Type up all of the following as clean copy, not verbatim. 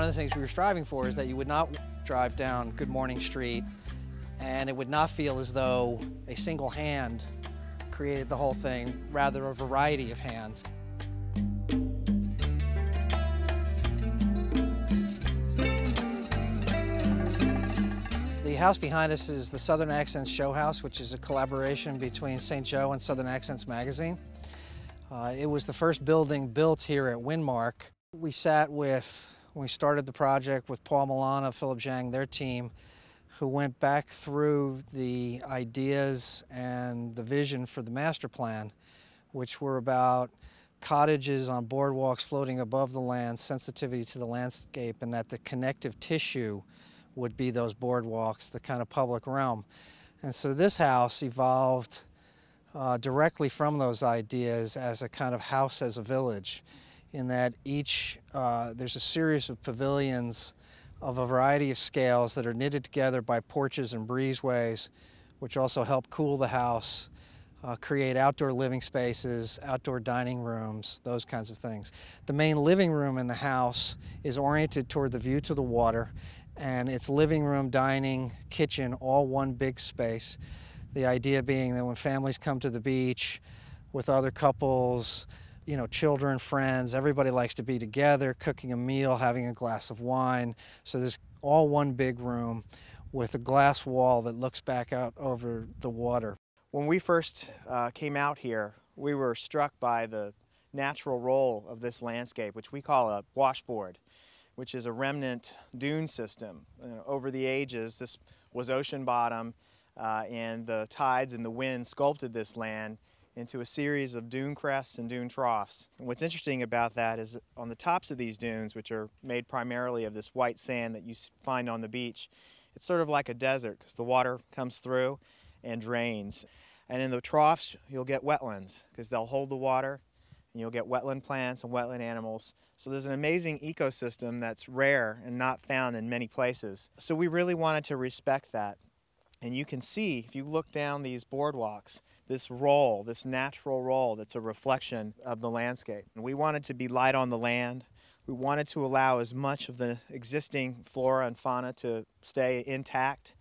of the things we were striving for is that you would not drive down Good Morning Street and it would not feel as though a single hand created the whole thing, rather a variety of hands. The house behind us is the Southern Accents Show House, which is a collaboration between St. Joe and Southern Accents magazine. It was the first building built here at WindMark. We sat with, when we started the project, with Paul Milana, Philip Zhang, their team, who went back through the ideas and the vision for the master plan, which were about cottages on boardwalks floating above the land, sensitivity to the landscape, and that the connective tissue would be those boardwalks, the kind of public realm. And so this house evolved directly from those ideas as a kind of house as a village, in that there's a series of pavilions of a variety of scales that are knitted together by porches and breezeways, which also help cool the house, create outdoor living spaces, outdoor dining rooms, those kinds of things. The main living room in the house is oriented toward the view to the water, and it's living room, dining, kitchen, all one big space. The idea being that when families come to the beach with other couples, you know, children, friends, everybody likes to be together, cooking a meal, having a glass of wine. So there's all one big room with a glass wall that looks back out over the water. When we first came out here, we were struck by the natural roll of this landscape, which we call a washboard, which is a remnant dune system. Over the ages, this was ocean bottom, and the tides and the wind sculpted this land into a series of dune crests and dune troughs. And what's interesting about that is on the tops of these dunes, which are made primarily of this white sand that you find on the beach, it's sort of like a desert because the water comes through and drains. And in the troughs, you'll get wetlands because they'll hold the water, and you'll get wetland plants and wetland animals. So there's an amazing ecosystem that's rare and not found in many places. So we really wanted to respect that. And you can see, if you look down these boardwalks, this roll, this natural roll that's a reflection of the landscape. And we wanted to be light on the land. We wanted to allow as much of the existing flora and fauna to stay intact,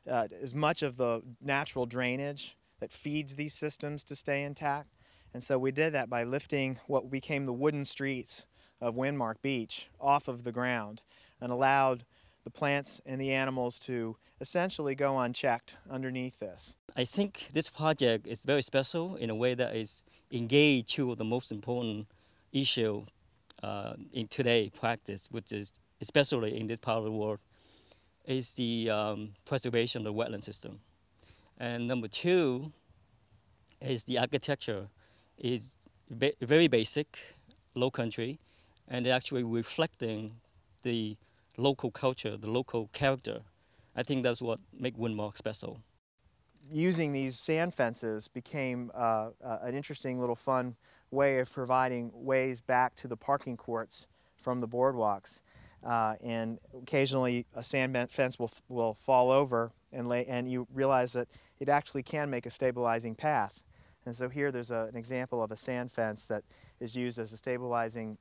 as much of the natural drainage that feeds these systems to stay intact. And so we did that by lifting what became the wooden streets of WindMark Beach off of the ground and allowed the plants and the animals to essentially go unchecked underneath this. I think this project is very special in a way that is engaged to the most important issue in today's practice, which is, especially in this part of the world, is the preservation of the wetland system. And number two is the architecture is very basic, low country, and actually reflecting the local culture, the local character. I think that's what makes WindMark special. Using these sand fences became an interesting little fun way of providing ways back to the parking courts from the boardwalks. And occasionally a sand fence will fall over and you realize that it actually can make a stabilizing path. And so here there's an example of a sand fence that is used as a stabilizing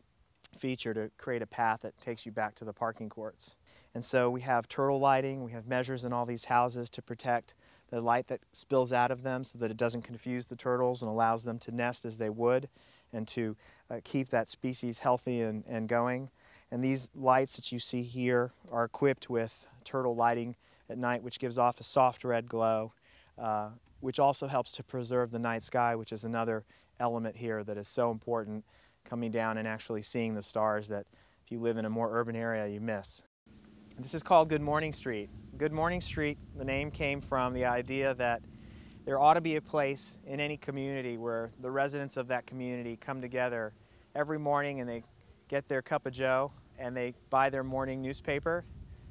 feature to create a path that takes you back to the parking courts. And so we have turtle lighting, we have measures in all these houses to protect the light that spills out of them so that it doesn't confuse the turtles and allows them to nest as they would and to keep that species healthy and going. And these lights that you see here are equipped with turtle lighting at night, which gives off a soft red glow, which also helps to preserve the night sky, which is another element here that is so important, coming down and actually seeing the stars that if you live in a more urban area you miss. This is called Good Morning Street. Good Morning Street, the name came from the idea that there ought to be a place in any community where the residents of that community come together every morning and they get their cup of joe and they buy their morning newspaper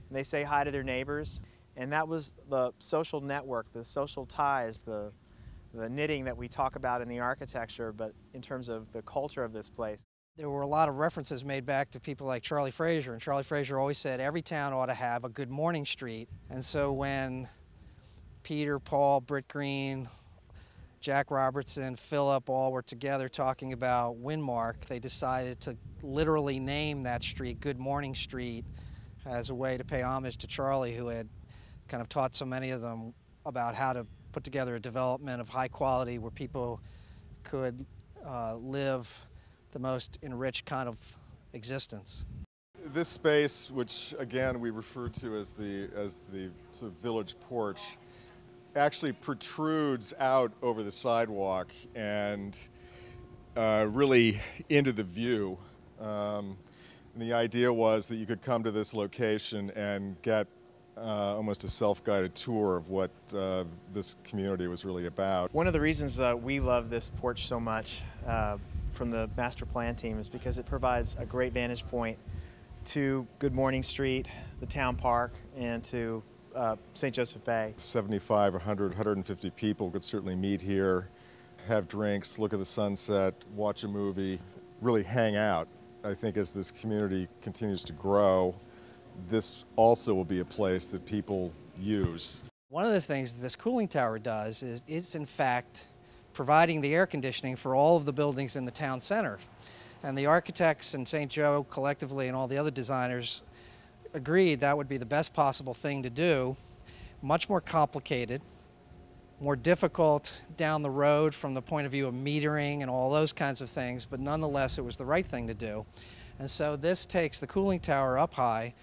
and they say hi to their neighbors. And that was the social network, the social ties, the knitting that we talk about in the architecture, but in terms of the culture of this place. There were a lot of references made back to people like Charlie Fraser, and Charlie Fraser always said every town ought to have a Good Morning Street. And so when Peter, Paul, Britt Green, Jack Robertson, Philip all were together talking about WindMark, they decided to literally name that street Good Morning Street as a way to pay homage to Charlie, who had kind of taught so many of them about how to put together a development of high quality where people could live the most enriched kind of existence. This space, which again we refer to as the sort of village porch, actually protrudes out over the sidewalk and really into the view. And the idea was that you could come to this location and get almost a self-guided tour of what this community was really about. One of the reasons we love this porch so much from the master plan team is because it provides a great vantage point to Good Morning Street, the town park, and to St. Joseph Bay. 75, 100, 150 people could certainly meet here, have drinks, look at the sunset, watch a movie, really hang out. I think as this community continues to grow, this also will be a place that people use. One of the things that this cooling tower does is it's in fact providing the air conditioning for all of the buildings in the town center. And the architects in St. Joe collectively and all the other designers agreed that would be the best possible thing to do. Much more complicated, more difficult down the road from the point of view of metering and all those kinds of things, but nonetheless it was the right thing to do. And so this takes the cooling tower up high.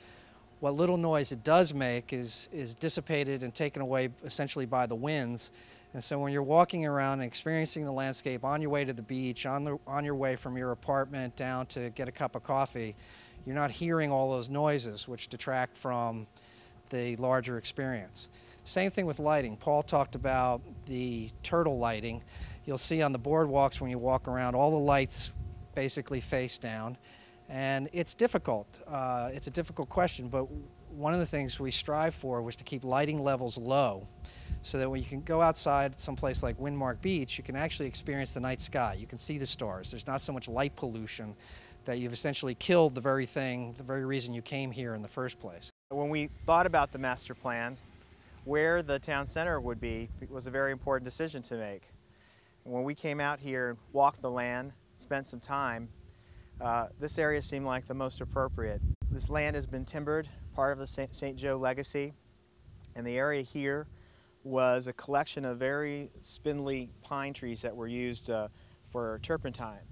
What little noise it does make is dissipated and taken away essentially by the winds. And so when you're walking around and experiencing the landscape on your way to the beach, on your way from your apartment down to get a cup of coffee, you're not hearing all those noises which detract from the larger experience. Same thing with lighting. Paul talked about the turtle lighting. You'll see on the boardwalks when you walk around, all the lights basically face down. And it's difficult. It's a difficult question, but one of the things we strive for was to keep lighting levels low so that when you can go outside someplace like WindMark Beach, you can actually experience the night sky. You can see the stars. There's not so much light pollution that you've essentially killed the very reason you came here in the first place. When we thought about the master plan, where the town center would be was a very important decision to make. And when we came out here and walked the land, spent some time, this area seemed like the most appropriate. This land has been timbered, part of the St. Joe legacy, and the area here was a collection of very spindly pine trees that were used for turpentine.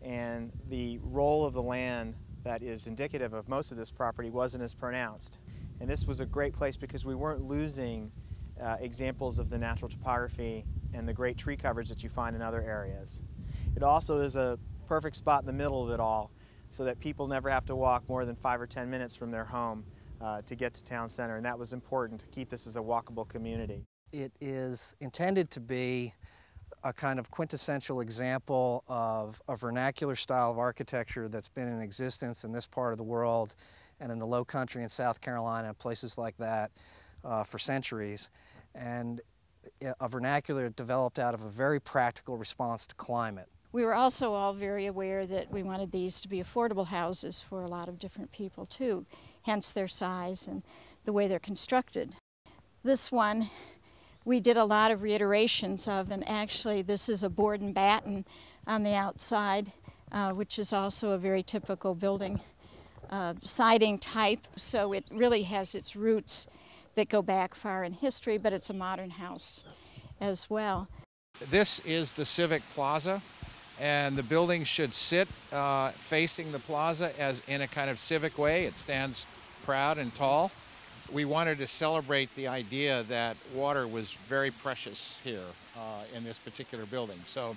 And the role of the land that is indicative of most of this property wasn't as pronounced. And this was a great place because we weren't losing examples of the natural topography and the great tree coverage that you find in other areas. It also is a perfect spot in the middle of it all so that people never have to walk more than 5 or 10 minutes from their home to get to town center, and that was important to keep this as a walkable community. It is intended to be a kind of quintessential example of a vernacular style of architecture that's been in existence in this part of the world and in the Low Country in South Carolina and places like that for centuries. And a vernacular developed out of a very practical response to climate. We were also all very aware that we wanted these to be affordable houses for a lot of different people too, hence their size and the way they're constructed. This one we did a lot of reiterations of, and actually this is a board and batten on the outside, which is also a very typical building siding type, so it really has its roots that go back far in history, but it's a modern house as well. This is the Civic Plaza, and the building should sit facing the plaza as in a kind of civic way. It stands proud and tall. We wanted to celebrate the idea that water was very precious here in this particular building. So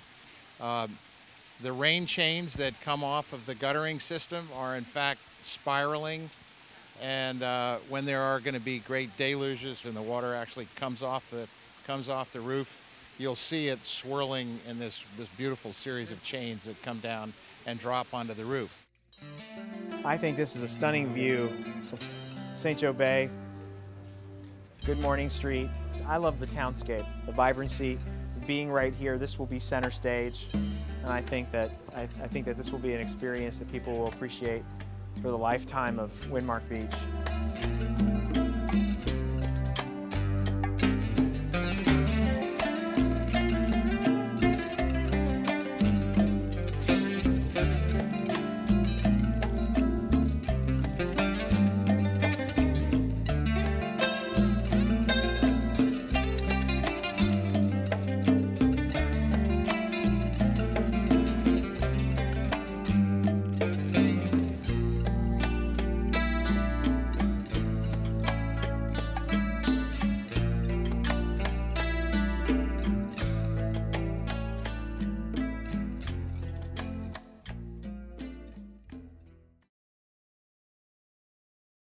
the rain chains that come off of the guttering system are in fact spiraling, and when there are going to be great deluges and the water actually comes off the roof, you'll see it swirling in this beautiful series of chains that come down and drop onto the roof. I think this is a stunning view of St. Joe Bay, Good Morning Street. I love the townscape, the vibrancy, being right here. This will be center stage, and I think that this will be an experience that people will appreciate for the lifetime of WindMark Beach.